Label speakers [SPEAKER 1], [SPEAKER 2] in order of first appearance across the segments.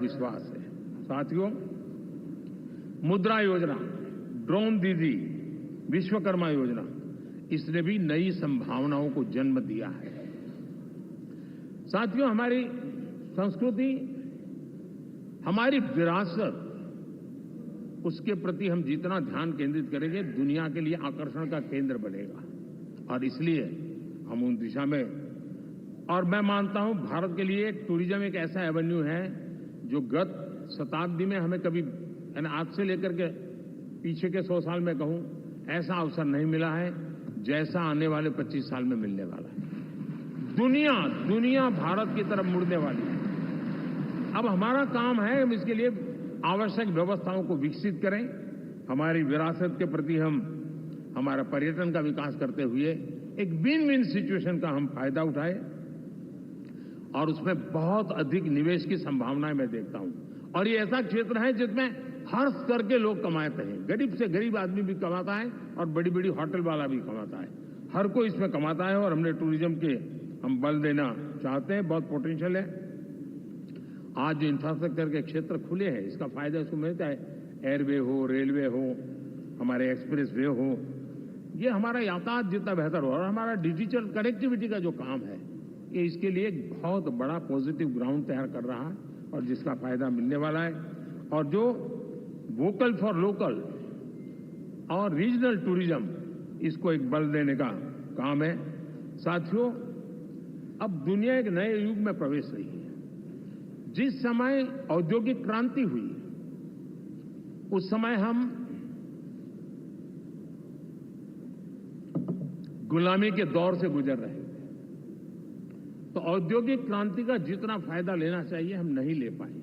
[SPEAKER 1] विश्वास है। साथियों, मुद्रा योजना, ड्रोन दीदी, विश्वकर्मा योजना, इसने भी नई संभावनाओं को जन्म दिया है। साथियों, हमारी संस्कृति, हमारी विरासत, उसके प्रति हम जितना ध्यान केंद्रित करेंगे, दुनिया के लिए आकर्षण का केंद्र बनेगा। और इसलिए हम उन दिशा में, और मैं मानता हूं भारत के लिए टूरिज्म एक ऐसा एवेन्यू है जो गत शताब्दी में हमें कभी, आज से लेकर के पीछे के 100 साल में कहूं, ऐसा अवसर नहीं मिला है जैसा आने वाले 25 साल में मिलने वाला है। दुनिया भारत की तरफ मुड़ने वाली है। अब हमारा काम है हम इसके लिए आवश्यक व्यवस्थाओं को विकसित करें, हमारी विरासत के प्रति हम हमारा पर्यटन का विकास करते हुए एक विन विन सिचुएशन का हम फायदा उठाएं, और उसमें बहुत अधिक निवेश की संभावनाएं मैं देखता हूं। और ये ऐसा क्षेत्र है जिसमें हर स्तर के लोग कमाते हैं, गरीब से गरीब आदमी भी कमाता है और बड़ी बड़ी होटल वाला भी कमाता है, हर कोई इसमें कमाता है। और हमने टूरिज्म के हम बल देना चाहते हैं, बहुत पोटेंशियल है। आज जो इंफ्रास्ट्रक्चर के क्षेत्र खुले हैं, इसका फायदा इसको मिलता है। एयरवे हो, रेलवे हो, हमारे एक्सप्रेस वे हो, ये हमारा यातायात जितना बेहतर हो, और हमारा डिजिटल कनेक्टिविटी का जो काम है, ये इसके लिए एक बहुत बड़ा पॉजिटिव ग्राउंड तैयार कर रहा है और जिसका फायदा मिलने वाला है। और जो वोकल फॉर लोकल और रीजनल टूरिज्म, इसको एक बल देने का काम है। साथियों, अब दुनिया एक नए युग में प्रवेश रही है। जिस समय औद्योगिक क्रांति हुई, उस समय हम गुलामी के दौर से गुजर रहे थे, तो औद्योगिक क्रांति का जितना फायदा लेना चाहिए हम नहीं ले पाए।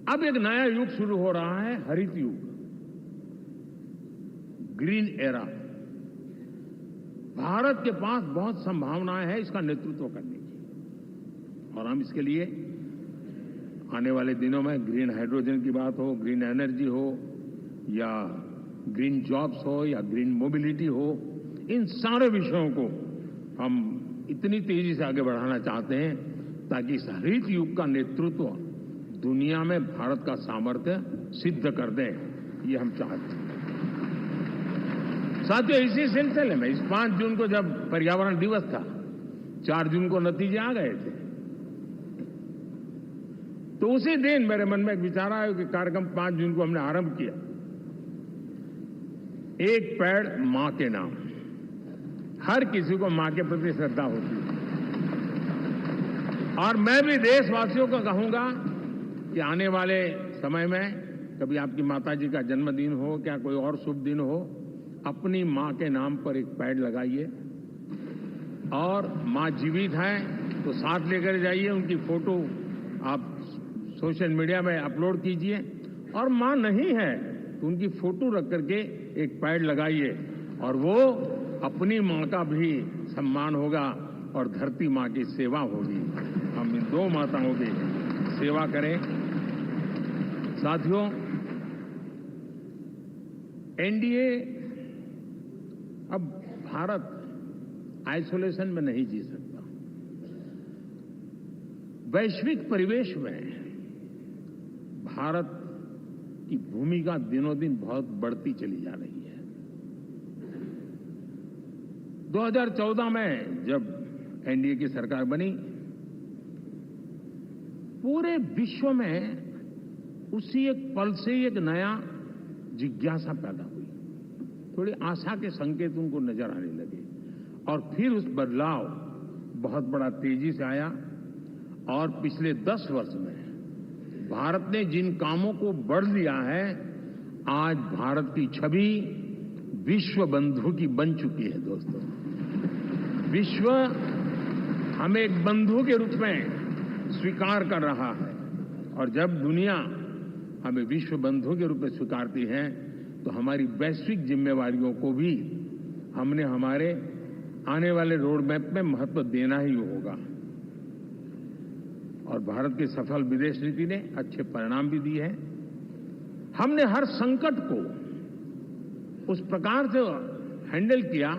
[SPEAKER 1] अब एक नया युग शुरू हो रहा है, हरित युग, ग्रीन एरा। भारत के पास बहुत संभावनाएं हैं इसका नेतृत्व करने की, और हम इसके लिए आने वाले दिनों में ग्रीन हाइड्रोजन की बात हो, ग्रीन एनर्जी हो, या ग्रीन जॉब्स हो, या ग्रीन मोबिलिटी हो, इन सारे विषयों को हम इतनी तेजी से आगे बढ़ाना चाहते हैं ताकि इस हरित युग का नेतृत्व दुनिया में भारत का सामर्थ्य सिद्ध कर दें, ये हम चाहते हैं। साथियों, इसी सिलसिले में इस 5 जून को जब पर्यावरण दिवस था, 4 जून को नतीजे आ गए थे, तो उसी दिन मेरे मन में एक विचार आया कि कार्यक्रम 5 जून को हमने आरंभ किया, एक पेड़ मां के नाम। हर किसी को मां के प्रति श्रद्धा होती है, और मैं भी देशवासियों को कहूंगा कि आने वाले समय में कभी आपकी माताजी का जन्मदिन हो, क्या कोई और शुभ दिन हो, अपनी मां के नाम पर एक पेड़ लगाइए, और मां जीवित है तो साथ लेकर जाइए, उनकी फोटो आप सोशल मीडिया में अपलोड कीजिए, और मां नहीं है तो उनकी फोटो रख करके एक पेड़ लगाइए, और वो अपनी मां का भी सम्मान होगा और धरती मां की सेवा होगी। हम इन 2 माताओं की सेवा करें। साथियों, एनडीए, अब भारत आइसोलेशन में नहीं जी सकता। वैश्विक परिवेश में भारत की भूमिका दिनों दिन बहुत बढ़ती चली जा रही है। 2014 में जब एनडीए की सरकार बनी, पूरे विश्व में उसी एक पल से एक नया जिज्ञासा पैदा हुई, थोड़ी आशा के संकेत उनको नजर आने लगे, और फिर उस बदलाव बहुत बड़ा तेजी से आया। और पिछले 10 वर्ष में भारत ने जिन कामों को बढ़ लिया है, आज भारत की छवि विश्व बंधु की बन चुकी है। दोस्तों, विश्व हमें एक बंधु के रूप में स्वीकार कर रहा है, और जब दुनिया हमें विश्व बंधु के रूप में स्वीकारती है, तो हमारी वैश्विक जिम्मेवारियों को भी हमने हमारे आने वाले रोड मैप में महत्व देना ही होगा। और भारत की सफल विदेश नीति ने अच्छे परिणाम भी दिए हैं। हमने हर संकट को उस प्रकार से हैंडल किया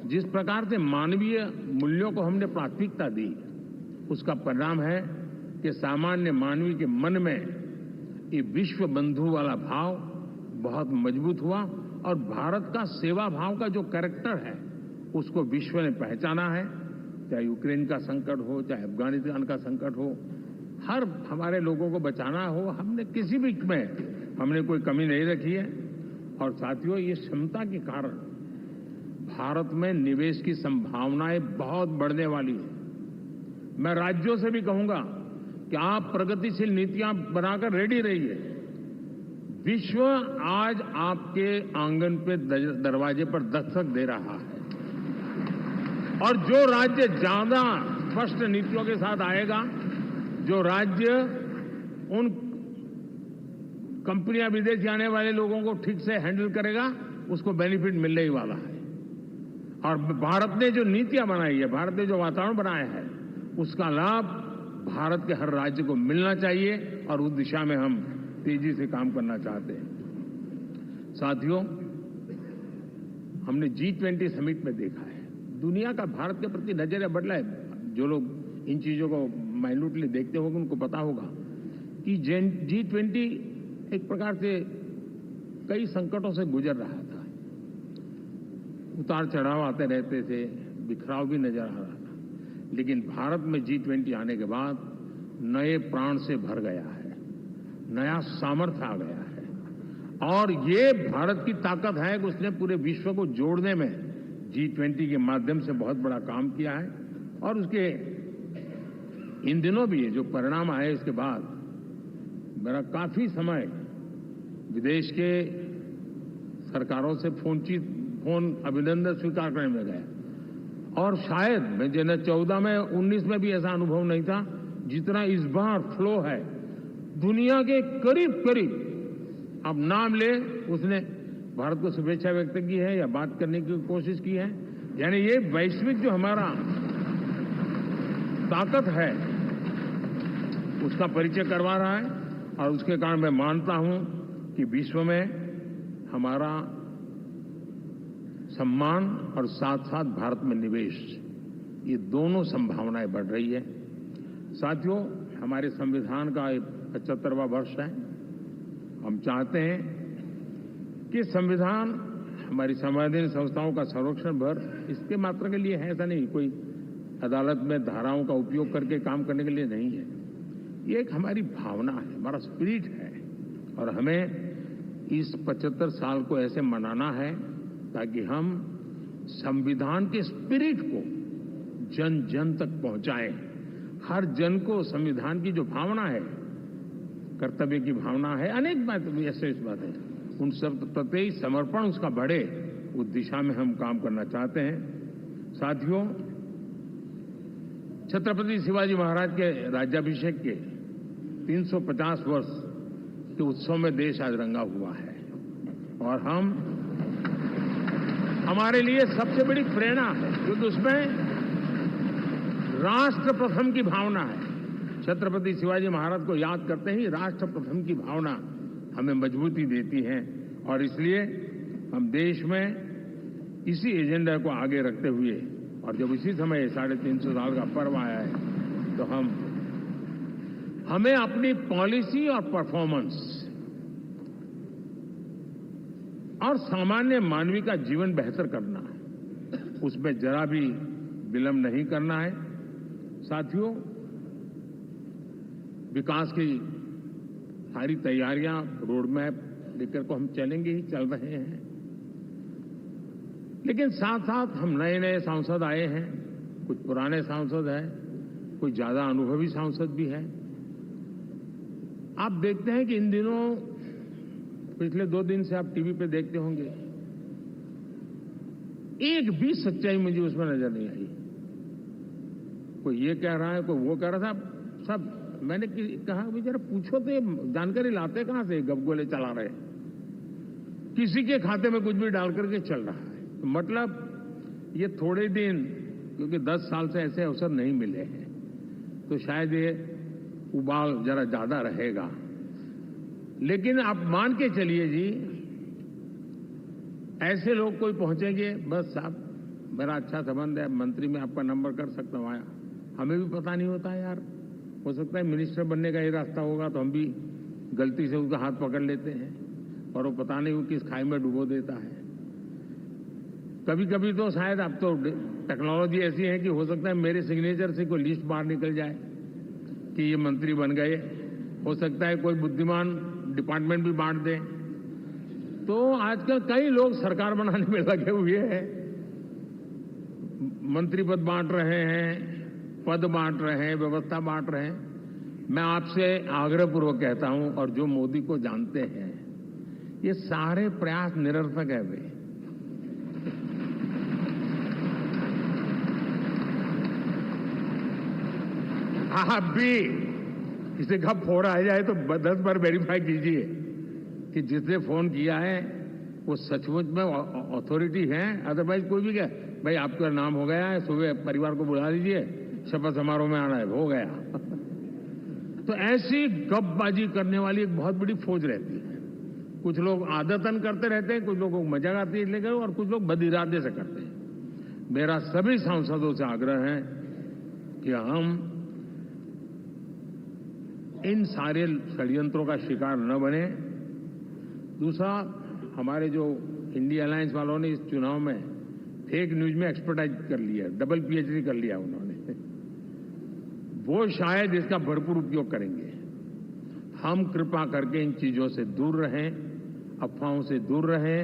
[SPEAKER 1] जिस प्रकार से मानवीय मूल्यों को हमने प्राथमिकता दी, उसका परिणाम है कि सामान्य मानवी के मन में ये विश्व बंधु वाला भाव बहुत मजबूत हुआ और भारत का सेवा भाव का जो कैरेक्टर है उसको विश्व ने पहचाना है। चाहे यूक्रेन का संकट हो, चाहे अफगानिस्तान का संकट हो, हर हमारे लोगों को बचाना हो, हमने किसी भी में हमने कोई कमी नहीं रखी है। और साथियों, ये क्षमता के कारण भारत में निवेश की संभावनाएं बहुत बढ़ने वाली है। मैं राज्यों से भी कहूंगा कि आप प्रगतिशील नीतियां बनाकर रेडी रहिए। विश्व आज आपके आंगन पे दरवाजे पर दस्तक दे रहा है और जो राज्य ज्यादा स्पष्ट नीतियों के साथ आएगा, जो राज्य उन कंपनियां विदेश आने वाले लोगों को ठीक से हैंडल करेगा, उसको बेनिफिट मिलने ही वाला है। और भारत ने जो नीतियां बनाई है, भारत ने जो वातावरण बनाया है, उसका लाभ भारत के हर राज्य को मिलना चाहिए और उस दिशा में हम तेजी से काम करना चाहते हैं। साथियों, हमने G20 समिट में देखा है, दुनिया का भारत के प्रति नजरिया बदला है। जो लोग इन चीजों को माइन्यूटली देखते होंगे उनको पता होगा कि G20 एक प्रकार से कई संकटों से गुजर रहा था। उतार चढ़ाव आते रहते थे, बिखराव भी नजर आ रहा था, लेकिन भारत में G20 आने के बाद नए प्राण से भर गया है, नया सामर्थ्य आ गया है। और ये भारत की ताकत है कि उसने पूरे विश्व को जोड़ने में G20 के माध्यम से बहुत बड़ा काम किया है। और उसके इन दिनों भी जो परिणाम आए, इसके बाद मेरा काफी समय विदेश के सरकारों से फोन अभिनंदन स्वीकार करने में गया। और शायद मैं 2014 में 19 में भी ऐसा अनुभव नहीं था जितना इस बार फ्लो है। दुनिया के करीब करीब, अब नाम ले, उसने भारत को शुभेच्छा व्यक्त की है या बात करने की कोशिश की है। यानी ये वैश्विक जो हमारा ताकत है उसका परिचय करवा रहा है। और उसके कारण मैं मानता हूं कि विश्व में हमारा सम्मान और साथ साथ भारत में निवेश, ये दोनों संभावनाएं बढ़ रही है। साथियों, हमारे संविधान का 75वां वर्ष है। हम चाहते हैं कि संविधान हमारी संवैधानिक संस्थाओं का संरक्षण भर इसके मात्र के लिए है, ऐसा नहीं, कोई अदालत में धाराओं का उपयोग करके काम करने के लिए नहीं है। ये एक हमारी भावना है, हमारा स्पिरिट है। और हमें इस 75 साल को ऐसे मनाना है ताकि हम संविधान के स्पिरिट को जन जन तक पहुंचाएं। हर जन को संविधान की जो भावना है, कर्तव्य की भावना है, अनेक बात ऐसे इस बात है, उन सब प्रति समर्पण उसका बढ़े, उस दिशा में हम काम करना चाहते हैं। साथियों, छत्रपति शिवाजी महाराज के राज्याभिषेक के 350 वर्ष के उत्सव में देश आज रंगा हुआ है। और हमारे लिए सबसे बड़ी प्रेरणा है क्योंकि उसमें राष्ट्र प्रथम की भावना है। छत्रपति शिवाजी महाराज को याद करते ही राष्ट्र प्रथम की भावना हमें मजबूती देती है। और इसलिए हम देश में इसी एजेंडा को आगे रखते हुए, और जब इसी समय 350 साल का पर्व आया है, तो हमें अपनी पॉलिसी और परफॉर्मेंस और सामान्य मानवी का जीवन बेहतर करना है, उसमें जरा भी विलंब नहीं करना है। साथियों, विकास की सारी तैयारियां, रोड मैप लेकर को हम चलेंगे ही, चल रहे हैं। लेकिन साथ साथ हम नए नए सांसद आए हैं, कुछ पुराने सांसद हैं, कुछ ज्यादा अनुभवी सांसद भी हैं। आप देखते हैं कि इन दिनों, पिछले 2 दिन से आप टीवी पे देखते होंगे, एक भी सच्चाई मुझे उसमें नजर नहीं आई। कोई ये कह रहा है, कोई वो कह रहा था, सब मैंने कहा भी जरा पूछो तो ये जानकारी लाते कहां से, गपगोले चला रहे, किसी के खाते में कुछ भी डाल करके चल रहा है। तो मतलब ये थोड़े दिन, क्योंकि 10 साल से ऐसे अवसर नहीं मिले हैं, तो शायद ये उबाल जरा ज्यादा रहेगा। लेकिन आप मान के चलिए जी, ऐसे लोग कोई पहुंचेंगे, बस साहब मेरा अच्छा संबंध है, मंत्री में आपका नंबर कर सकता हूं, आया हमें भी पता नहीं होता यार। हो सकता है मिनिस्टर बनने का ये रास्ता होगा तो हम भी गलती से उसका हाथ पकड़ लेते हैं और वो पता नहीं वो किस खाई में डुबो देता है। कभी कभी तो शायद अब तो टेक्नोलॉजी ऐसी है कि हो सकता है मेरे सिग्नेचर से कोई लिस्ट बाहर निकल जाए कि ये मंत्री बन गए। हो सकता है कोई बुद्धिमान डिपार्टमेंट भी बांट दे। तो आजकल कई लोग सरकार बनाने में लगे हुए हैं, मंत्री पद बांट रहे हैं, पद बांट रहे हैं, व्यवस्था बांट रहे हैं। मैं आपसे आग्रहपूर्वक कहता हूं, और जो मोदी को जानते हैं, ये सारे प्रयास निरर्थक है वे। आप भी किसी का फोन आ जाए तो 10 बार वेरीफाई कीजिए कि जिसने फोन किया है वो सचमुच में अथॉरिटी है। अदरवाइज कोई भी कहे भाई आपका नाम हो गया है, सुबह परिवार को बुला लीजिए, शपथ समारोह में आना है, हो गया। तो ऐसी गपबाजी करने वाली एक बहुत बड़ी फौज रहती है। कुछ लोग आदतन करते रहते हैं, कुछ लोगों को मजाक आती है लेकर, और कुछ लोग बदिरादे से करते हैं। मेरा सभी सांसदों से आग्रह है कि हम इन सारे षड्यंत्रों का शिकार न बने। दूसरा, हमारे जो इंडिया अलायंस वालों ने इस चुनाव में फेक न्यूज में एक्सपर्टाइज कर लिया, डबल पीएचडी कर लिया उन्होंने, वो शायद इसका भरपूर उपयोग करेंगे। हम कृपा करके इन चीजों से दूर रहें, अफवाहों से दूर रहें।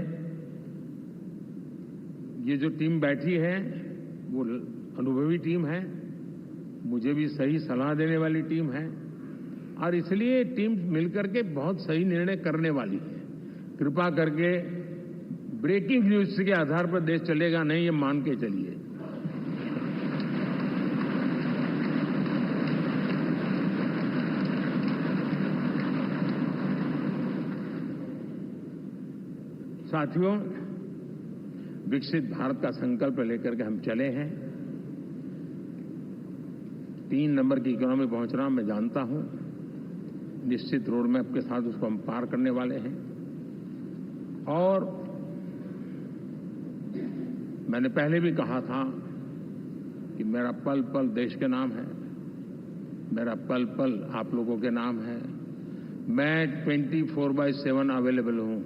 [SPEAKER 1] ये जो टीम बैठी है वो अनुभवी टीम है, मुझे भी सही सलाह देने वाली टीम है, और इसलिए टीम मिलकर के बहुत सही निर्णय करने वाली है। कृपा करके ब्रेकिंग न्यूज के आधार पर देश चलेगा नहीं, ये मान के चलिए। साथियों, विकसित भारत का संकल्प लेकर के हम चले हैं। 3 नंबर की इकोनॉमी पहुंचना मैं जानता हूं। निश्चित रोड मैप के साथ उसको हम पार करने वाले हैं। और मैंने पहले भी कहा था कि मेरा पल पल देश के नाम है, मेरा पल पल आप लोगों के नाम है। मैं 24/7 अवेलेबल हूं।